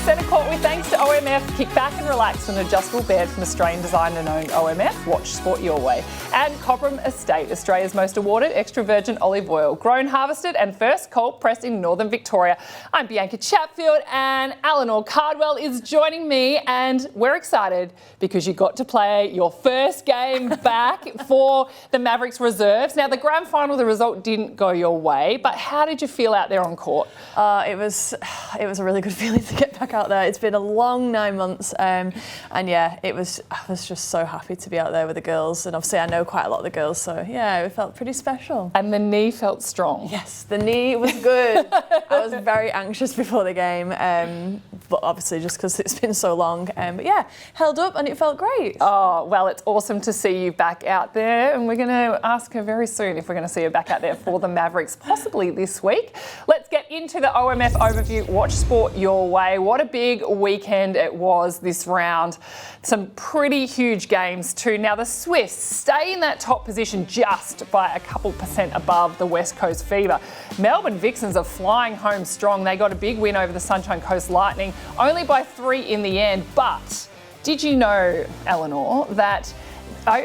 Centre Court with thanks to OMF. Kick back and relax with an adjustable bed from Australian designed and owned OMF. Watch sport your way. And Cobram Estate, Australia's most awarded extra virgin olive oil. Grown, harvested and first cold pressed in northern Victoria. I'm Bianca Chatfield and Eleanor Cardwell is joining me, and we're excited because you got to play your first game back for the Mavericks reserves. Now, the grand final, the result didn't go your way, but how did you feel out there on court? It was a really good feeling to get back out there. It's been a long 9 months, and yeah, I was just so happy to be out there with the girls, and obviously I know quite a lot of the girls, so yeah, it felt pretty special. And the knee felt strong. Yes, the knee was good. I was very anxious before the game, but obviously just because it's been so long. But yeah, held up and it felt great. Oh, well, it's awesome to see you back out there, and we're going to ask her very soon if we're going to see her back out there for the Mavericks, possibly this week. Let's get into the OMF overview. Watch sport your way. What a big weekend it was this round. Some pretty huge games too. Now, the Swiss stay in that top position just by a couple % above the West Coast Fever. Melbourne Vixens are flying home strong. They got a big win over the Sunshine Coast Lightning, only by 3 in the end. But did you know, Eleanor, that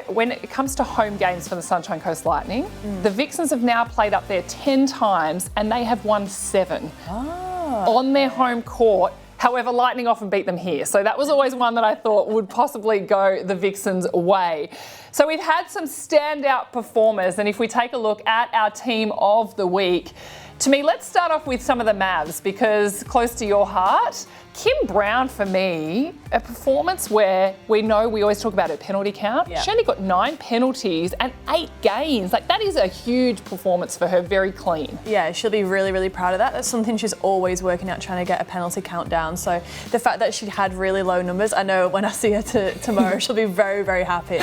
when it comes to home games for the Sunshine Coast Lightning, the Vixens have now played up there 10 times and they have won 7 on their home court. However, Lightning often beat them here. So that was always one that I thought would possibly go the Vixens' way. So we've had some standout performers, and if we take a look at our team of the week, to me, let's start off with some of the Mavs, because close to your heart, Kim Brown, for me, a performance where we always talk about her penalty count. Yeah. She only got 9 penalties and 8 gains. Like, that is a huge performance for her, very clean. Yeah, she'll be really, really proud of that. That's something she's always working at, trying to get a penalty count down. So the fact that she had really low numbers, I know when I see her tomorrow, she'll be very, very happy.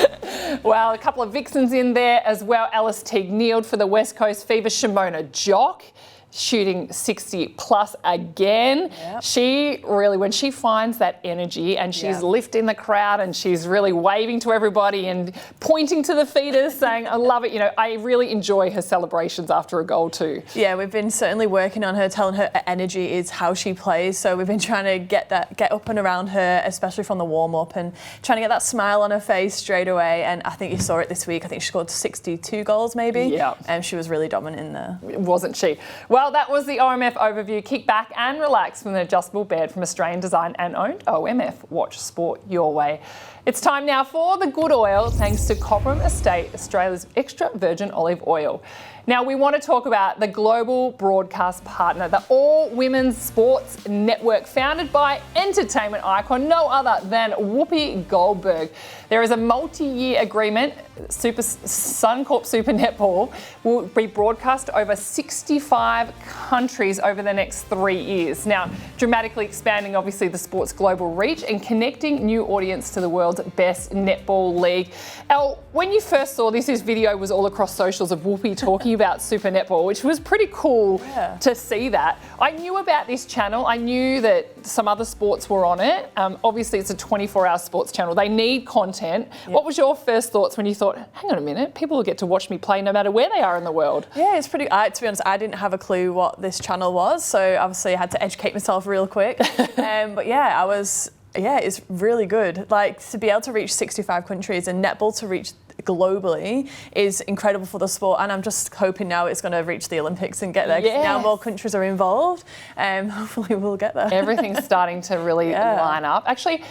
Well, a couple of Vixens in there as well. Alice Teague-Neald for the West Coast Fever. Shimona Jock shooting 60 plus again. Yep. She really, when she finds that energy and she's lifting the crowd and she's really waving to everybody and pointing to the feeders saying, I love it. You know, I really enjoy her celebrations after a goal too. Yeah, we've been certainly working on her, telling her energy is how she plays. So we've been trying to get up and around her, especially from the warm up, and trying to get that smile on her face straight away. And I think you saw it this week. I think she scored 62 goals maybe. Yeah. And she was really dominant in there. Wasn't she? Well, that was the OMF overview. Kick back and relax with an adjustable bed from Australian designed and owned OMF. Watch sport your way. It's time now for the good oil, thanks to Cobram Estate, Australia's extra virgin olive oil. Now, we want to talk about the global broadcast partner, the All Women's Sports Network, founded by entertainment icon, no other than Whoopi Goldberg. There is a multi-year agreement. Suncorp Super Netball will be broadcast over 65 countries over the next 3 years. Now, dramatically expanding, obviously, the sport's global reach and connecting new audience to the world's best netball league. Elle, when you first saw this video was all across socials of Whoopi talking about Super Netball, which was pretty cool to see that. I knew about this channel. I knew that some other sports were on it. Obviously, it's a 24-hour sports channel. They need content. Yep. What was your first thoughts when you thought, hang on a minute, people will get to watch me play no matter where they are in the world? Yeah, it's pretty, to be honest, I didn't have a clue what this channel was, so obviously I had to educate myself real quick. But yeah, it's really good. Like, to be able to reach 65 countries and netball to reach globally is incredible for the sport, and I'm just hoping now it's going to reach the Olympics and get there. Yes. Now more countries are involved, hopefully we'll get there. Everything's starting to really line up. Actually,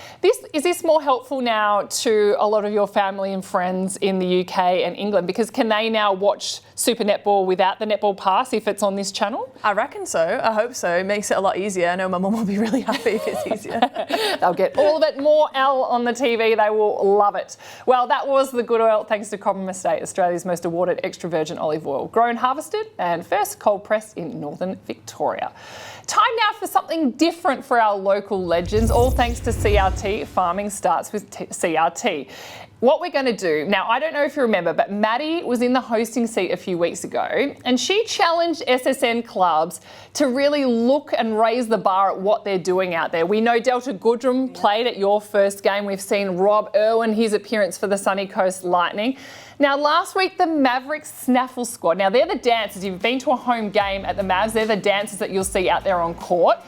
is this more helpful now to a lot of your family and friends in the UK and England, because can they now watch Super Netball without the netball pass if it's on this channel? I reckon so. I hope so. It makes it a lot easier. I know my mum will be really happy if it's easier. They'll get all of it, more Elle on the TV. They will love it. Well, that was the good oil, thanks to Cobram Estate, Australia's most awarded extra virgin olive oil. Grown, harvested and first cold pressed in northern Victoria. Time now for something different for our local legends, all thanks to CRT. Farming starts with CRT. What we're going to do, now I don't know if you remember, but Maddie was in the hosting seat a few weeks ago and she challenged SSN clubs to really look and raise the bar at what they're doing out there. We know Delta Goodrum played at your first game. We've seen Rob Irwin, his appearance for the Sunny Coast Lightning. Now, last week, the Mavericks Snaffle Squad. Now, they're the dancers. You've been to a home game at the Mavs. They're the dancers that you'll see out there on court.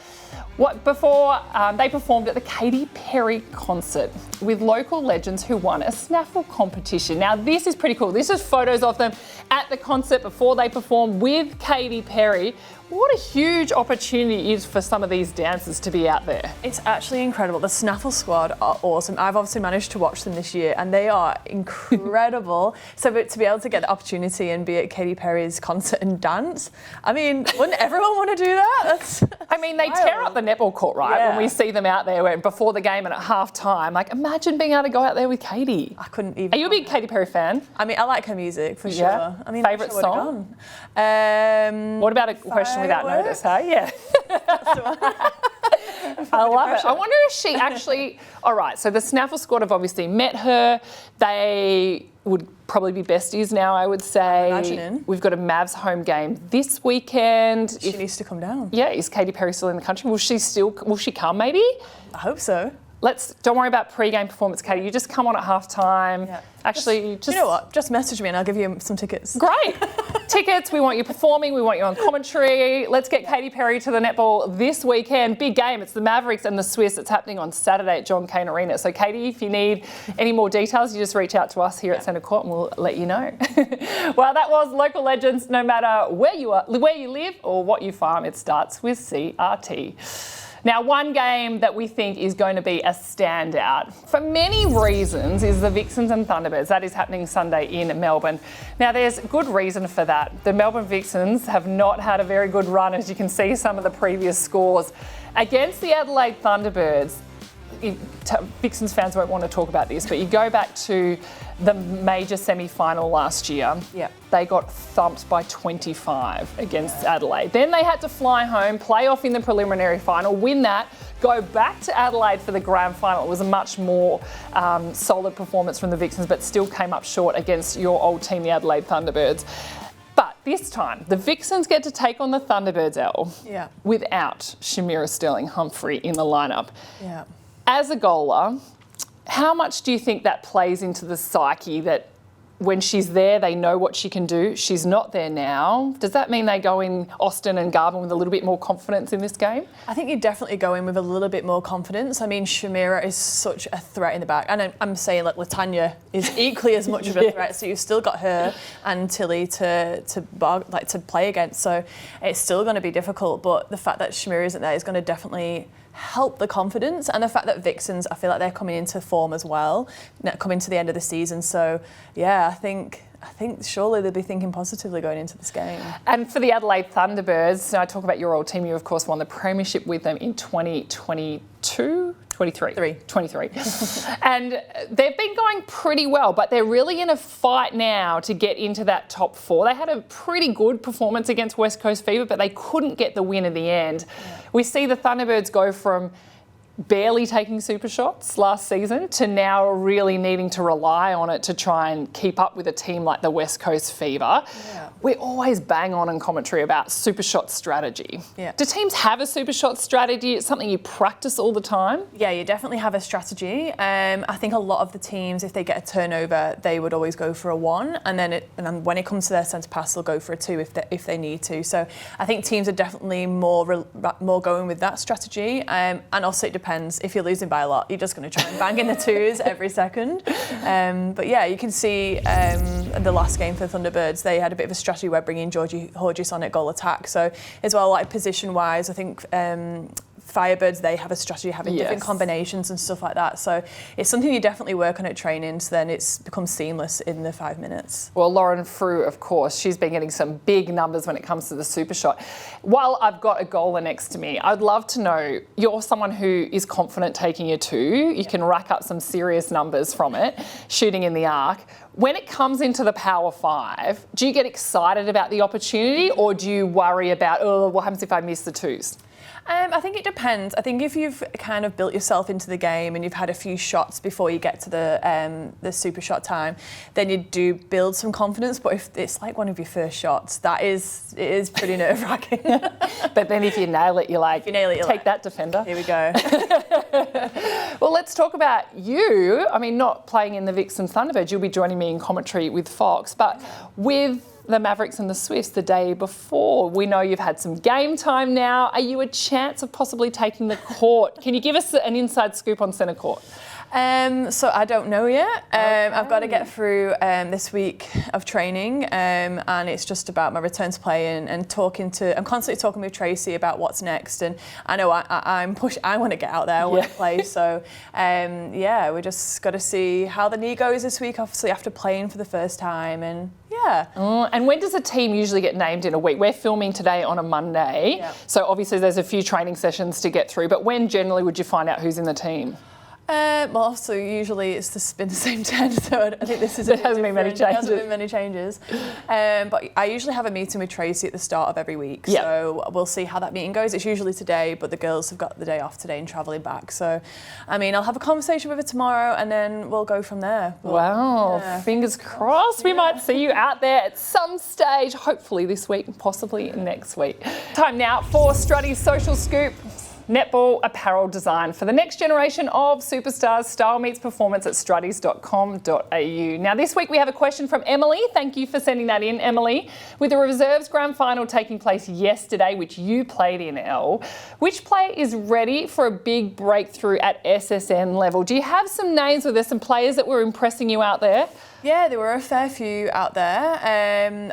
Before they performed at the Katy Perry concert with local legends who won a snaffle competition. Now this is pretty cool. This is photos of them at the concert before they performed with Katy Perry. What a huge opportunity it is for some of these dancers to be out there. It's actually incredible. The Snapple Squad are awesome. I've obviously managed to watch them this year and they are incredible. So to be able to get the opportunity and be at Katy Perry's concert and dance, I mean, wouldn't everyone want to do that? They tear up the netball court, right? Yeah. When we see them out there before the game and at half time. Like, imagine being able to go out there with Katy. I couldn't even. Are you a big Katy Perry fan? I mean, I like her music for sure. Yeah. I mean, favourite song? What about a question without notice, hey? Yeah. I love it. I wonder if she actually... All right, so the Snapple Squad have obviously met her. They would probably be besties now, I would say. Imagining. We've got a Mavs home game this weekend. She needs to come down. Yeah, is Katy Perry still in the country? Will she come maybe? I hope so. Don't worry about pre-game performance, Katy. You just come on at half-time. Yeah. Actually, you know what? Just message me and I'll give you some tickets. Great. Tickets, we want you performing, we want you on commentary. Let's get Katy Perry to the netball this weekend. Big game. It's the Mavericks and the Swiss. It's happening on Saturday at John Cain Arena. So, Katy, if you need any more details, you just reach out to us here at Centre Court and we'll let you know. Well, that was Local Legends. No matter where you live or what you farm, it starts with CRT. Now, one game that we think is going to be a standout for many reasons is the Vixens and Thunderbirds. That is happening Sunday in Melbourne. Now, there's good reason for that. The Melbourne Vixens have not had a very good run, as you can see some of the previous scores. Against the Adelaide Thunderbirds, Vixens fans won't want to talk about this, but you go back to the major semi-final last year. Yeah. They got thumped by 25 against Adelaide. Then they had to fly home, play off in the preliminary final, win that, go back to Adelaide for the grand final. It was a much more solid performance from the Vixens, but still came up short against your old team, the Adelaide Thunderbirds. But this time, the Vixens get to take on the Thunderbirds, without Shamira Sterling-Humphrey in the lineup. Yeah. As a goaler, how much do you think that plays into the psyche that when she's there, they know what she can do? She's not there now. Does that mean they go in Austin and Garvin with a little bit more confidence in this game? I think you definitely go in with a little bit more confidence. I mean, Shamira is such a threat in the back. And I'm saying, like, Latanya is equally as much of a threat. So you've still got her and Tilly to play against. So it's still going to be difficult. But the fact that Shamira isn't there is going to definitely help the confidence, and the fact that Vixens, I feel like they're coming into form as well, coming to the end of the season. So yeah, I think surely they'll be thinking positively going into this game. And for the Adelaide Thunderbirds, I talk about your old team. You of course won the premiership with them in 2022. 23. And they've been going pretty well, but they're really in a fight now to get into that top four. They had a pretty good performance against West Coast Fever, but they couldn't get the win in the end. Yeah. We see the Thunderbirds go from barely taking super shots last season to now really needing to rely on it to try and keep up with a team like the West Coast Fever. Yeah. We always bang on in commentary about super shot strategy. Yeah. Do teams have a super shot strategy? It's something you practice all the time? Yeah, you definitely have a strategy. I think a lot of the teams, if they get a turnover, they would always go for a 1, and then when it comes to their centre pass, they'll go for a 2 if they need to. So I think teams are definitely more going with that strategy, and also it depends. If you're losing by a lot, you're just going to try and bang in the 2s every second. But yeah, you can see the last game for the Thunderbirds, they had a bit of a strategy where bringing Georgie Hodges on at goal attack. So as well, like position-wise, I think Firebirds, they have a strategy having different combinations and stuff like that. So it's something you definitely work on at training, so then it's becomes seamless in the 5 minutes. Well, Lauren Frew, of course, she's been getting some big numbers when it comes to the super shot. While I've got a goaler next to me, I'd love to know, you're someone who is confident taking a 2. You can rack up some serious numbers from it, shooting in the arc. When it comes into the Power 5, do you get excited about the opportunity, or do you worry about, what happens if I miss the 2s? I think it depends. I think if you've kind of built yourself into the game and you've had a few shots before you get to the super shot time, then you do build some confidence. But if it's like one of your first shots, it is pretty nerve-wracking. But then if you nail it, you're like, take that, defender. Here we go. Well, let's talk about you. I mean, not playing in the Vixens Thunderbirds, you'll be joining me in commentary with Fox, but with the Mavericks and the Swifts the day before. We know you've had some game time now. Are you a chance of possibly taking the court? Can you give us an inside scoop on centre court? So I don't know yet. I've got to get through this week of training, and it's just about my return to play and I'm constantly talking with Tracy about what's next. And I know I want to get out there, I want to play. So we just got to see how the knee goes this week, obviously after playing for the first time. And and when does a team usually get named in a week? We're filming today on a Monday, so obviously there's a few training sessions to get through, but when generally would you find out who's in the team? Also usually it's been the same 10, so I think this is There hasn't been many changes. There hasn't been many changes. But I usually have a meeting with Tracy at the start of every week, so we'll see how that meeting goes. It's usually today, but the girls have got the day off today and travelling back. So, I mean, I'll have a conversation with her tomorrow and then we'll go from there. But, wow, fingers crossed. We might see you out there at some stage, hopefully this week, possibly next week. Time now for Strutty's Social Scoop. Netball apparel design for the next generation of superstars. Style meets performance at struttys.com.au. Now this week we have a question from Emily. Thank you for sending that in, Emily. With the reserves grand final taking place yesterday, which you played in, Elle, which player is ready for a big breakthrough at SSN level? Do you have some names? Were there some players that were impressing you out there? Yeah, there were a fair few out there.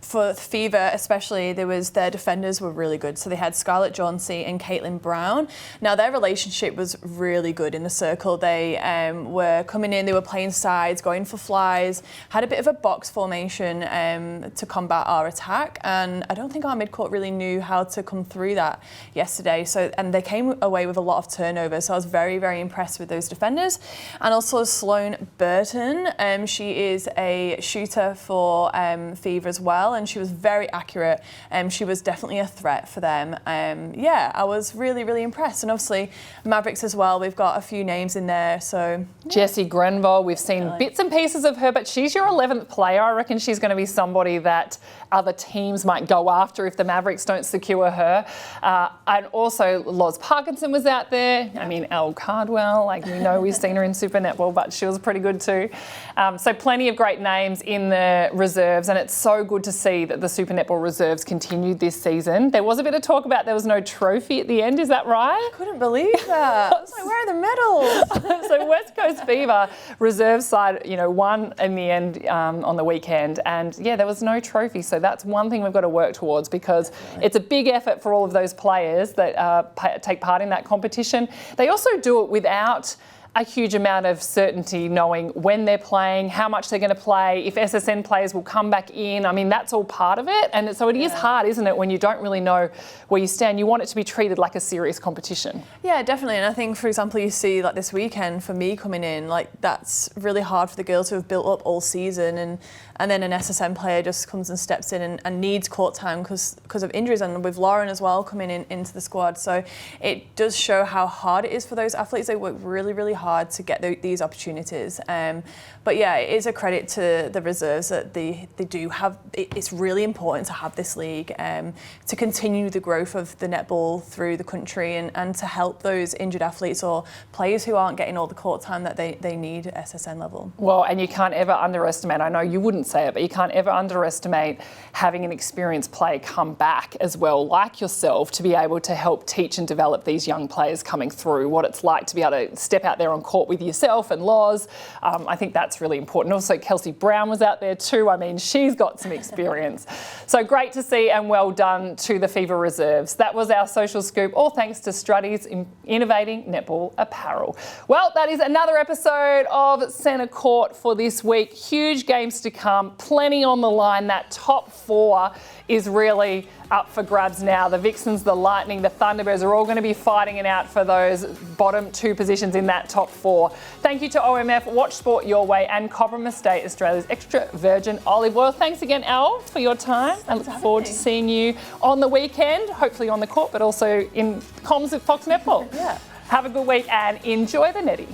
For Fever especially, their defenders were really good. So they had Scarlett Jauncey and Caitlin Brown. Now their relationship was really good in the circle. They were coming in, they were playing sides, going for flies, had a bit of a box formation to combat our attack. And I don't think our midcourt really knew how to come through that yesterday. And they came away with a lot of turnover. So I was very, very impressed with those defenders. And also Sloane Burton, she is a shooter for Fever as well, and she was very accurate. She was definitely a threat for them. I was really, really impressed. And obviously Mavericks as well, we've got a few names in there. So Jessie Grenville, we've seen bits and pieces of her, but she's your 11th player. I reckon she's going to be somebody that other teams might go after if the Mavericks don't secure her. And also Loz Parkinson was out there. I mean, Eleanor Cardwell, we know we've seen her in Super Netball, but she was pretty good too. So plenty of great names in the reserves, and it's so good to see that the Super Netball reserves continued this season. There was a bit of talk about there was no trophy at the end, is that right? I couldn't believe that. I was like, where are the medals? So West Coast Fever reserve side, won in the end on the weekend, and there was no trophy. So that's one thing we've got to work towards, because it's a big effort for all of those players that take part in that competition. They also do it without a huge amount of certainty, knowing when they're playing, how much they're going to play, if SSN players will come back in. I mean, that's all part of it. And so it is hard, isn't it, when you don't really know where you stand. You want it to be treated like a serious competition. Yeah, definitely. And I think, for example, you see this weekend for me coming in, that's really hard for the girls who have built up all season, and then an SSN player just comes and steps in and needs court time because of injuries, and with Lauren as well coming into the squad. So it does show how hard it is for those athletes. They work really, really hard to get these opportunities. But it is a credit to the reserves that they do have. It's really important to have this league to continue the growth of the netball through the country and to help those injured athletes or players who aren't getting all the court time that they need at SSN level. Well, and you can't ever underestimate, I know you wouldn't say it, but you can't ever underestimate having an experienced player come back as well, like yourself, to be able to help teach and develop these young players coming through, what it's like to be able to step out there on court with yourself and Loz. I think that's really important. Also, Kelsey Brown was out there too. I mean, she's got some experience. So great to see, and well done to the Fever reserves. That was our social scoop, all thanks to Strutty's innovating netball apparel. Well, that is another episode of Centre Court for this week. Huge games to come, plenty on the line. That top four is really up for grabs now. The Vixens, the Lightning, the Thunderbirds are all going to be fighting it out for those bottom two positions in that top four. Thank you to OMF, Watch Sport Your Way, and Cobram Estate, Australia's extra virgin olive oil. Thanks again, Elle, for your time. I look forward to seeing you on the weekend, hopefully on the court, but also in comms with Fox Netball. Have a good week and enjoy the netty.